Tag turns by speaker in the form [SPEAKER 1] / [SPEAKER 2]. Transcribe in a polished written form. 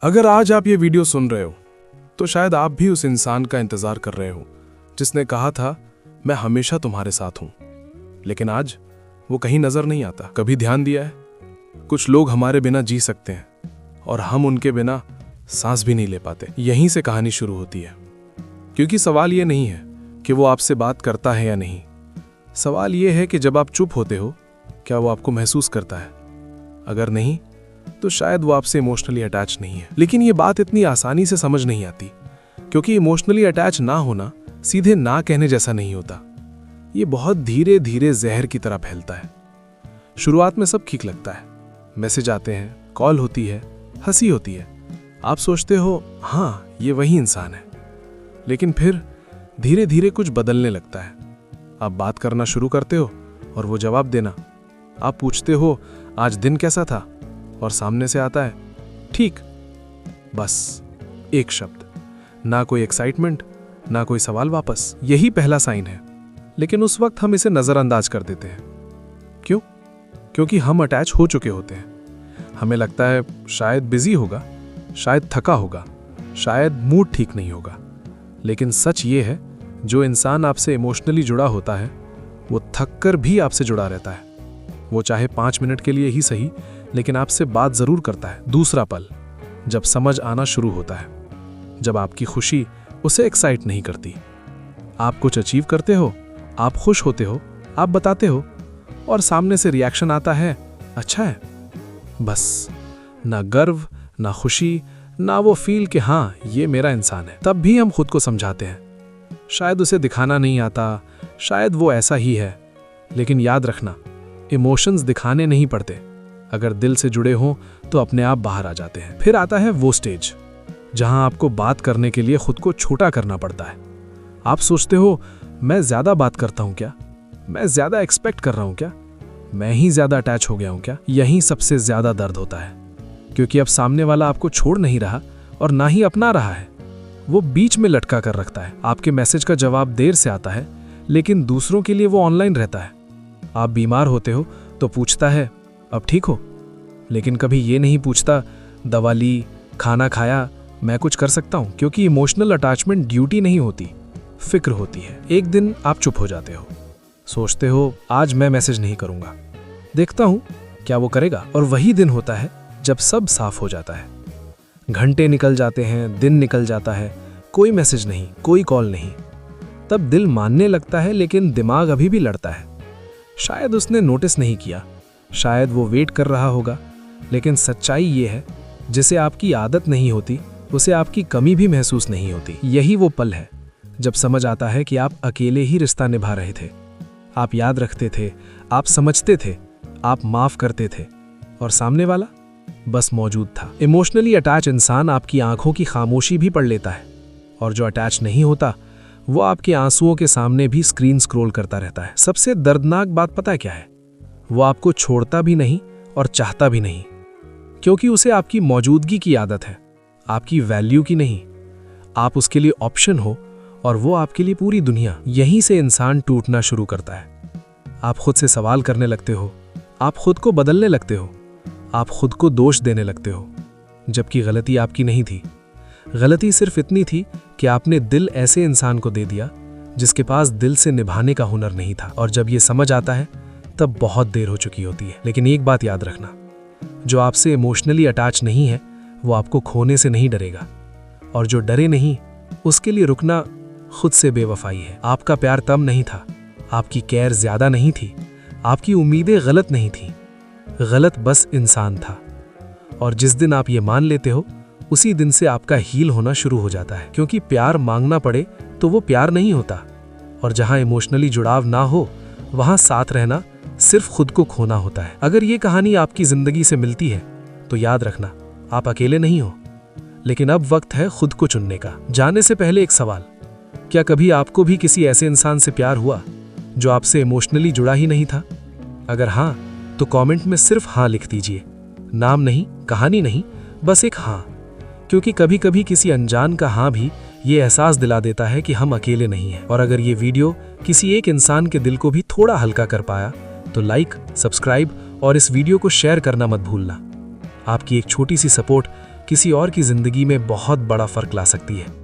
[SPEAKER 1] अगर आज आप ये वीडियो सुन रहे हो तो शायद आप भी उस इंसान का इंतजार कर रहे हो जिसने कहा था मैं हमेशा तुम्हारे साथ हूं, लेकिन आज वो कहीं नजर नहीं आता। कभी ध्यान दिया है, कुछ लोग हमारे बिना जी सकते हैं और हम उनके बिना सांस भी नहीं ले पाते। यहीं से कहानी शुरू होती है, क्योंकि सवाल ये नहीं है कि वो आपसे बात करता है या नहीं। सवाल ये है कि जब आप चुप होते हो क्या वो आपको महसूस करता है। अगर नहीं तो शायद वो आपसे इमोशनली अटैच नहीं है। लेकिन ये बात इतनी आसानी से समझ नहीं आती, क्योंकि इमोशनली अटैच ना होना सीधे ना कहने जैसा नहीं होता। ये बहुत धीरे धीरे जहर की तरह फैलता है। शुरुआत में सब ठीक लगता है, मैसेज आते हैं, कॉल होती है, हंसी होती है, आप सोचते हो हाँ ये वही इंसान है। लेकिन फिर धीरे धीरे कुछ बदलने लगता है। आप बात करना शुरू करते हो और वो जवाब देना। आप पूछते हो आज दिन कैसा था, और सामने से आता है ठीक। बस एक शब्द, ना कोई एक्साइटमेंट, ना कोई सवाल वापस। यही पहला साइन है, लेकिन उस वक्त हम इसे नजरअंदाज कर देते हैं। क्यों? क्योंकि हम अटैच हो चुके होते हैं। हमें लगता है शायद बिजी होगा, शायद थका होगा, शायद मूड ठीक नहीं होगा। लेकिन सच ये है, जो इंसान आपसे इमोशनली जुड़ा होता है वो थक कर भी आपसे जुड़ा रहता है। वो चाहे 5 मिनट के लिए ही सही, लेकिन आपसे बात जरूर करता है। दूसरा पल, जब समझ आना शुरू होता है, जब आपकी खुशी उसे एक्साइट नहीं करती। आप कुछ अचीव करते हो, आप खुश होते हो, आप बताते हो, और सामने से रिएक्शन आता है अच्छा है। बस ना गर्व, ना खुशी, ना वो फील कि हाँ ये मेरा इंसान है। तब भी हम खुद को समझाते हैं, शायद उसे दिखाना नहीं आता, शायद वो ऐसा ही है। लेकिन याद रखना, इमोशंस दिखाने नहीं पड़ते। अगर दिल से जुड़े हों तो अपने आप बाहर आ जाते हैं। फिर आता है वो स्टेज जहां आपको बात करने के लिए खुद को छोटा करना पड़ता है। आप सोचते हो मैं ज्यादा बात करता हूं क्या, मैं ज्यादा एक्सपेक्ट कर रहा हूं क्या, मैं ही ज्यादा अटैच हो गया हूं क्या। यहीं सबसे ज्यादा दर्द होता है, क्योंकि अब सामने वाला आपको छोड़ नहीं रहा और ना ही अपना रहा है। वो बीच में लटका कर रखता है। आपके मैसेज का जवाब देर से आता है, लेकिन दूसरों के लिए वो ऑनलाइन रहता है। आप बीमार होते हो तो पूछता है अब ठीक हो, लेकिन कभी ये नहीं पूछता दवा ली, खाना खाया, मैं कुछ कर सकता हूं। क्योंकि इमोशनल अटैचमेंट ड्यूटी नहीं होती, फिक्र होती है। एक दिन आप चुप हो जाते हो, सोचते हो आज मैं मैसेज नहीं करूंगा, देखता हूं क्या वो करेगा। और वही दिन होता है जब सब साफ हो जाता है। घंटे निकल जाते हैं, दिन निकल जाता है, कोई मैसेज नहीं, कोई कॉल नहीं। तब दिल मानने लगता है, लेकिन दिमाग अभी भी लड़ता है। शायद उसने नोटिस नहीं किया, शायद वो वेट कर रहा होगा। लेकिन सच्चाई ये है, जिसे आपकी आदत नहीं होती उसे आपकी कमी भी महसूस नहीं होती। यही वो पल है जब समझ आता है कि आप अकेले ही रिश्ता निभा रहे थे। आप याद रखते थे, आप समझते थे, आप माफ करते थे, और सामने वाला बस मौजूद था। इमोशनली अटैच इंसान आपकी आंखों की खामोशी भी पढ़ लेता है, और जो अटैच नहीं होता वो आपके आंसुओं के सामने भी स्क्रीन स्क्रॉल करता रहता है। सबसे दर्दनाक बात पता है क्या है? वो आपको छोड़ता भी नहीं और चाहता भी नहीं, क्योंकि उसे आपकी मौजूदगी की आदत है, आपकी वैल्यू की नहीं। आप उसके लिए ऑप्शन हो और वो आपके लिए पूरी दुनिया। यहीं से इंसान टूटना शुरू करता है। आप खुद से सवाल करने लगते हो, आप खुद को बदलने लगते हो, आप खुद को दोष देने लगते हो, जबकि गलती आपकी नहीं थी। गलती सिर्फ इतनी थी कि आपने दिल ऐसे इंसान को दे दिया जिसके पास दिल से निभाने का हुनर नहीं था। और जब ये समझ आता है तब बहुत देर हो चुकी होती है। लेकिन एक बात याद रखना, जो आपसे इमोशनली अटैच नहीं है वो आपको खोने से नहीं डरेगा, और जो डरे नहीं उसके लिए रुकना खुद से बेवफाई है। आपका प्यार तब नहीं था, आपकी केयर ज्यादा नहीं थी, आपकी उम्मीदें गलत नहीं थी, गलत बस इंसान था। और जिस दिन आप ये मान लेते हो उसी दिन से आपका हील होना शुरू हो जाता है। क्योंकि प्यार मांगना पड़े तो वो प्यार नहीं होता, और जहां इमोशनली जुड़ाव ना हो वहां साथ रहना सिर्फ खुद को खोना होता है। अगर ये कहानी आपकी जिंदगी से मिलती है तो याद रखना आप अकेले नहीं हो, लेकिन अब वक्त है खुद को चुनने का। जाने से पहले एक सवाल, क्या कभी आपको भी किसी ऐसे इंसान से प्यार हुआ जो आपसे इमोशनली जुड़ा ही नहीं था? अगर हाँ तो कमेंट में सिर्फ हाँ लिख दीजिए, नाम नहीं, कहानी नहीं, बस एक हाँ। क्योंकि कभी कभी किसी अनजान का हाँ भी ये एहसास दिला देता है कि हम अकेले नहीं हैं। और अगर ये वीडियो किसी एक इंसान के दिल को भी थोड़ा हल्का कर पाया तो लाइक, सब्सक्राइब और इस वीडियो को शेयर करना मत भूलना। आपकी एक छोटी सी सपोर्ट
[SPEAKER 2] किसी और की जिंदगी में बहुत बड़ा फर्क ला सकती है।